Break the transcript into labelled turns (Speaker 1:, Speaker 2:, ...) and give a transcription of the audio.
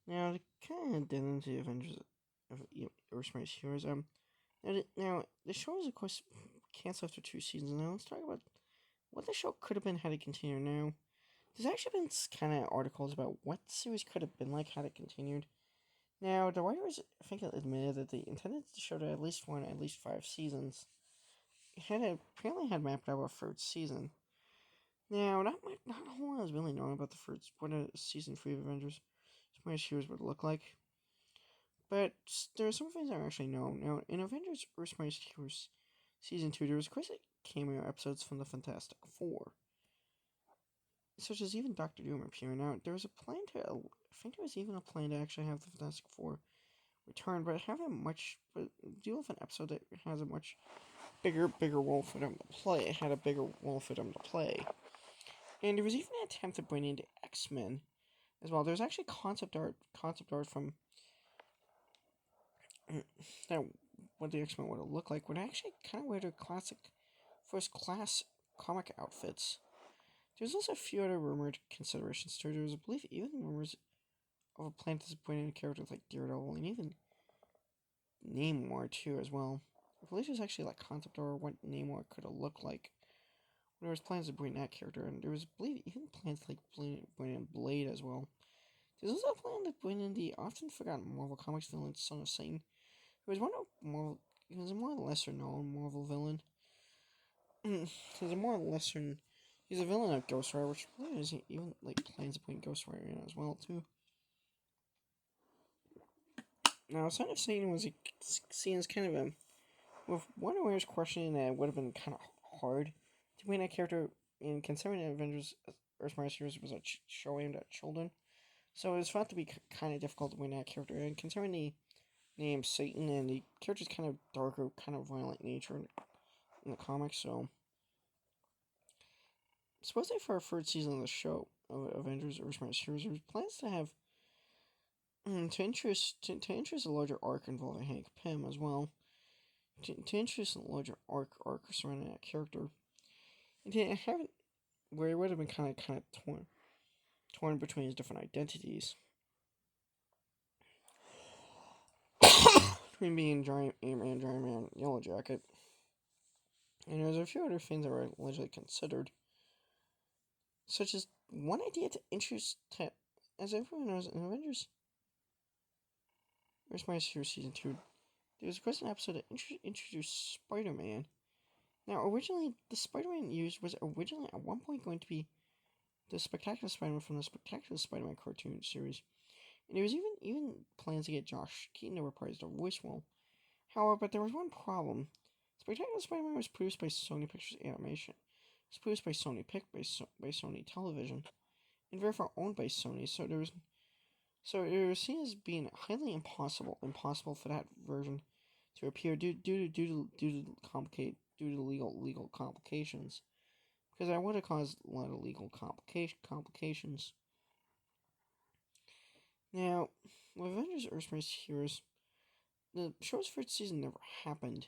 Speaker 1: Now, to kind of delve into the Avengers of Earth's Mightiest Heroes, now the show is, of course, canceled after 2 seasons. Now, let's talk about what the show could have been had it continued. Now, there's actually been kind of articles about what the series could have been like had it continued. Now, the writers, I think, admitted that they intended the show to at least run at least 5 seasons. It apparently had mapped out a third season. Now, not a whole lot is really known about the first, what a season 3 of Avengers Mightiest Heroes would look like. But there are some things that are actually known. Now, in Avengers Earth's Mightiest Heroes Season 2, there was quite a cameo episodes from the Fantastic Four, such as even Doctor Doom appearing. Now, there was a plan to, I think there was even a plan to actually have the Fantastic Four return, but deal with an episode that has a much bigger role for them to play. It had a bigger role for them to play. And there was even an attempt to bring in the X-Men as well. There's actually concept art from now what the X-Men would have looked like would actually kind of wear their classic first class comic outfits. There's also a few other rumored considerations too. There was, I believe, even rumors of a plan to bring in characters like Daredevil and even Namor too as well. I believe there's actually like concept art of what Namor could have looked like. There was plans to bring that character, and there was, I believe, even plans to bring in Blade as well. There's also a plan to bring in the often forgotten Marvel Comics villain Son of Satan. He was a more lesser known Marvel villain. He's a more lesser. He's a villain of Ghost Rider, which is even like plans to bring Ghost Rider in as well too. Now, Son of Satan was seen as kind of a with one awareness question that would have been kind of hard to bring that character in, considering that Avengers Earth Mightiest Heroes was a show aimed at children. So it was thought to be kind of difficult to win that character, and considering the name Satan and the character's kind of darker, kind of violent nature in the comics, so supposedly for our third season of the show of Avengers Earth Mightiest Heroes, there was plans to have to interest a larger arc involving Hank Pym as well. To interest a larger arc surrounding that character. And to have it where it would have been kind of torn between his different identities. Between being Giant Man, Giant Man, Yellow Jacket. And there's a few other things that were allegedly considered. Such as one idea to introduce, as everyone knows, in Avengers Earth Mightiest Heroes Season 2, there was a question episode that introduced Spider-Man. Now, originally, the Spider-Man used was originally at one point going to be the Spectacular Spider-Man from the Spectacular Spider-Man cartoon series. And there was even plans to get Josh Keaton to reprise the voice role. However, but there was one problem. Spectacular Spider-Man was produced by Sony Pictures Animation. It was produced by Sony by Sony Television, and therefore owned by Sony. So it was seen as being highly impossible for that version to appear due to legal complications, because that would have caused a lot of legal complications. Now, with Avengers Earth Mightiest Heroes, the show's first season never happened.